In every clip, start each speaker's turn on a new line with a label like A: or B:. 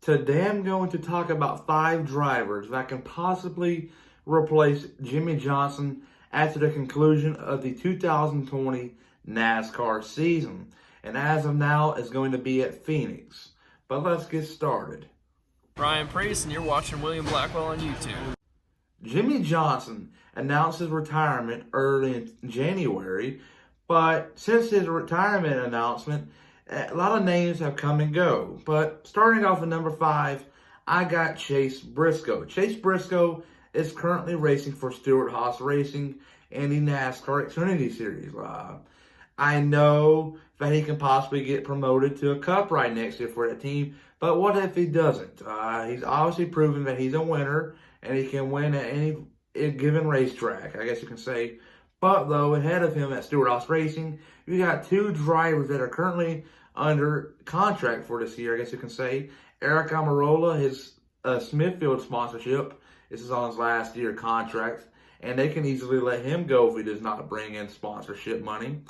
A: Today I'm going to talk about 5 drivers that can possibly replace Jimmie Johnson after the conclusion of the 2020 NASCAR season. And as of now, it's going to be at Phoenix. But let's get started.
B: Ryan Priest, and you're watching William Blackwell on YouTube.
A: Jimmie Johnson announced his retirement early in January, but since his retirement announcement, a lot of names have come and go. But starting off at number 5, I got Chase Briscoe. Chase Briscoe is currently racing for Stewart-Haas Racing in the NASCAR Xfinity Series. I know that he can possibly get promoted to a Cup ride next year for that team, but what if he doesn't? He's obviously proven that he's a winner and he can win at any given racetrack, I guess you can say. But though, ahead of him at Stewart-Haas Racing, you got 2 drivers that are currently under contract for this year, I guess you can say. Eric Almirola, his Smithfield sponsorship, this is on his last year contract, and they can easily let him go if he does not bring in sponsorship money.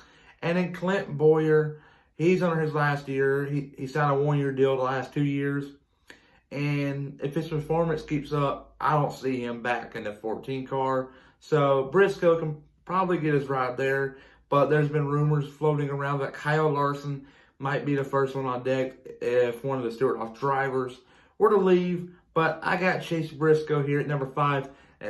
A: And then Clint Boyer, he's under his last year. He signed a 1-year deal the last 2 years. And if his performance keeps up, I don't see him back in the 14 car. So Briscoe can probably get his ride there. But there's been rumors floating around that Kyle Larson might be the first one on deck if one of the Stewart-Haas drivers were to leave. But I got Chase Briscoe here at number 5.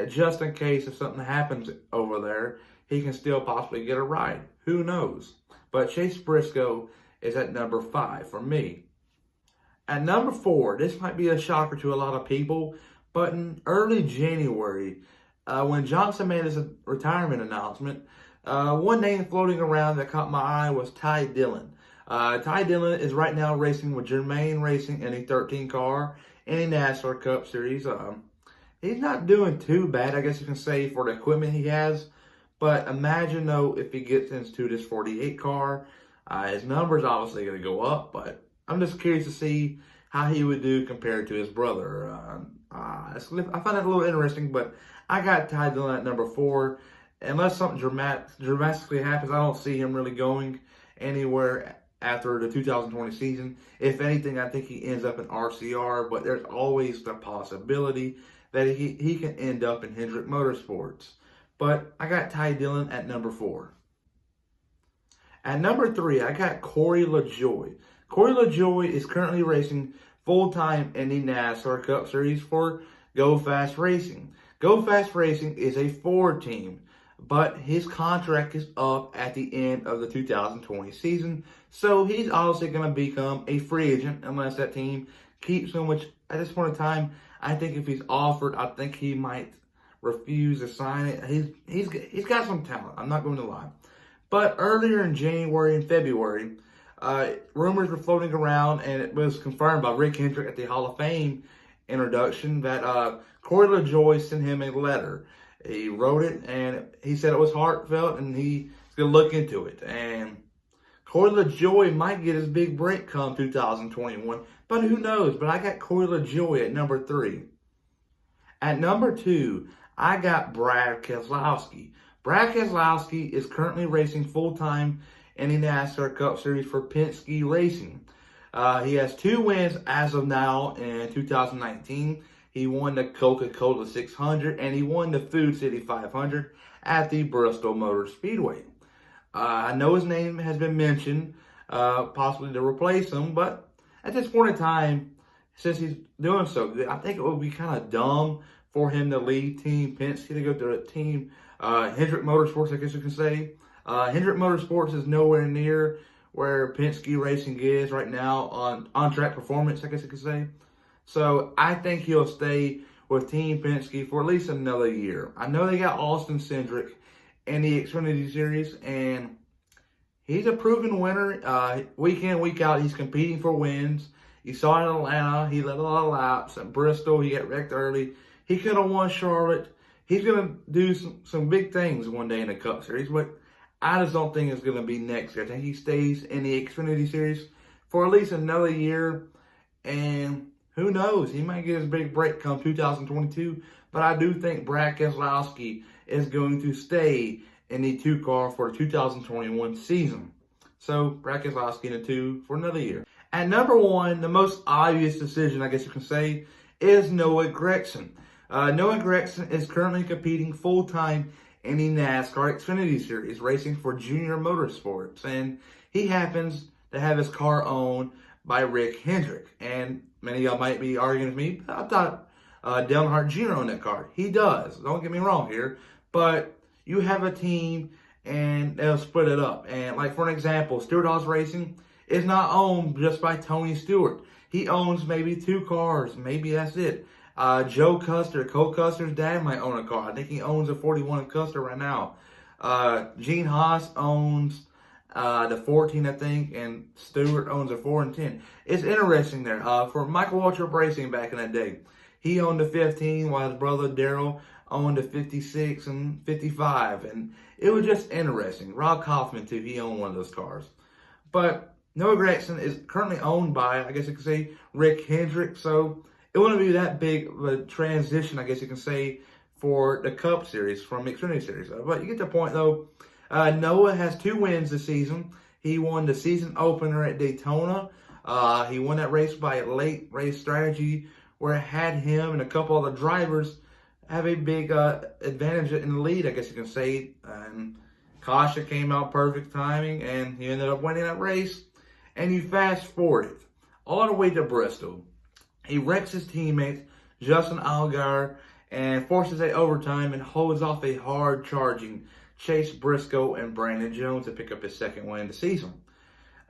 A: Just in case if something happens over there, he can still possibly get a ride. Who knows? But Chase Briscoe is at number 5 for me. At number 4, this might be a shocker to a lot of people, but in early January, when Johnson made his retirement announcement, one name floating around that caught my eye was Ty Dillon. Ty Dillon is right now racing with Germain Racing in a 13 car in a NASCAR Cup Series. He's not doing too bad, I guess you can say, for the equipment he has. But imagine, though, if he gets into this 48 car, his number's obviously going to go up. But I'm just curious to see how he would do compared to his brother. I find that a little interesting, but I got Ty Dillon at number 4. Unless something dramatically happens, I don't see him really going anywhere after the 2020 season. If anything, I think he ends up in RCR, but there's always the possibility that he can end up in Hendrick Motorsports. But I got Ty Dillon at number 4. At number 3, I got Corey LaJoie. Corey LaJoie is currently racing full-time in the NASCAR Cup Series for Go Fast Racing. Go Fast Racing is a Ford team, but his contract is up at the end of the 2020 season, so he's obviously going to become a free agent unless that team keeps him, which at this point in time, I think if he's offered, I think he might refuse to sign it. He's got some talent, I'm not going to lie. But earlier in January and February, rumors were floating around, and it was confirmed by Rick Hendrick at the Hall of Fame introduction that Corey LaJoie sent him a letter. He wrote it, and he said it was heartfelt, and he's going to look into it. And Corey LaJoie might get his big break come 2021, but who knows? But I got Corey LaJoie at number 3. At number 2, I got Brad Keselowski. Brad Keselowski is currently racing full-time in the NASCAR Cup Series for Penske Racing. He has 2 wins as of now in 2019. He won the Coca-Cola 600 and he won the Food City 500 at the Bristol Motor Speedway. I know his name has been mentioned, possibly to replace him, but at this point in time, since he's doing so good, I think it would be kind of dumb for him to leave Team Penske to go to a team Hendrick Motorsports, I guess you can say. Hendrick Motorsports is nowhere near where Penske Racing is right now on track performance, I guess you could say. So I think he'll stay with Team Penske for at least another year. I know they got Austin Cindric in the Xfinity Series, and he's a proven winner. Week in, week out, he's competing for wins. You saw it in Atlanta, he led a lot of laps. At Bristol, he got wrecked early. He could have won Charlotte. He's going to do some big things one day in the Cup Series, but I just don't think it's going to be next year. I think he stays in the Xfinity Series for at least another year, and who knows? He might get his big break come 2022, but I do think Brad Keselowski is going to stay in the 2 car for the 2021 season. So Brad Keselowski in the 2 for another year. At number 1, the most obvious decision, I guess you can say, is Noah Gragson. Noah Gragson is currently competing full-time in the NASCAR Xfinity Series, racing for Junior Motorsports. And he happens to have his car owned by Rick Hendrick. And many of y'all might be arguing with me, but I thought Dale Earnhardt Jr. owned that car. He does. Don't get me wrong here. But you have a team and they'll split it up. And like for an example, Stewart-Haas Racing is not owned just by Tony Stewart. He owns maybe 2 cars. Maybe that's it. Joe Custer, Cole Custer's dad might own a car. I think he owns a 41 Custer right now. Gene Haas owns the 14, I think, and Stewart owns a 4 and 10. It's interesting there. For Michael Waltrip Racing back in that day, he owned a 15 while his brother Darrell owned a 56 and 55. And it was just interesting. Rob Kaufman, too, he owned one of those cars. But Noah Gragson is currently owned by, I guess you could say, Rick Hendrick. So it wouldn't be that big of a transition, I guess you can say, for the Cup Series from Xfinity Series. But you get the point, though. Noah has 2 wins this season. He won the season opener at Daytona. He won that race by a late race strategy where it had him and a couple other drivers have a big advantage in the lead, I guess you can say. And Kasha came out perfect timing, and he ended up winning that race. And you fast forward it all the way to Bristol. He wrecks his teammates, Justin Allgaier, and forces a overtime and holds off a hard-charging Chase Briscoe and Brandon Jones to pick up his 2nd win of the season.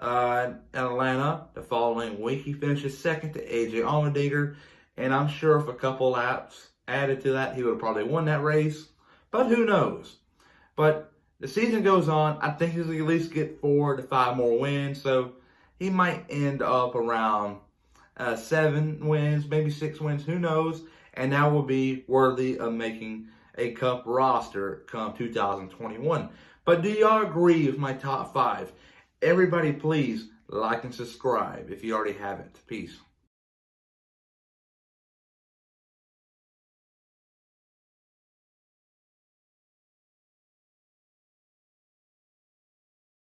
A: In Atlanta, the following week, he finishes 2nd to A.J. Allmendinger, and I'm sure if a couple laps added to that, he would have probably won that race, but who knows? But the season goes on. I think he'll at least get 4 to 5 more wins, so he might end up around 7 wins, maybe 6 wins, who knows? And that will be worthy of making a Cup roster come 2021. But do y'all agree with my top 5? Everybody, please like and subscribe if you already haven't. Peace.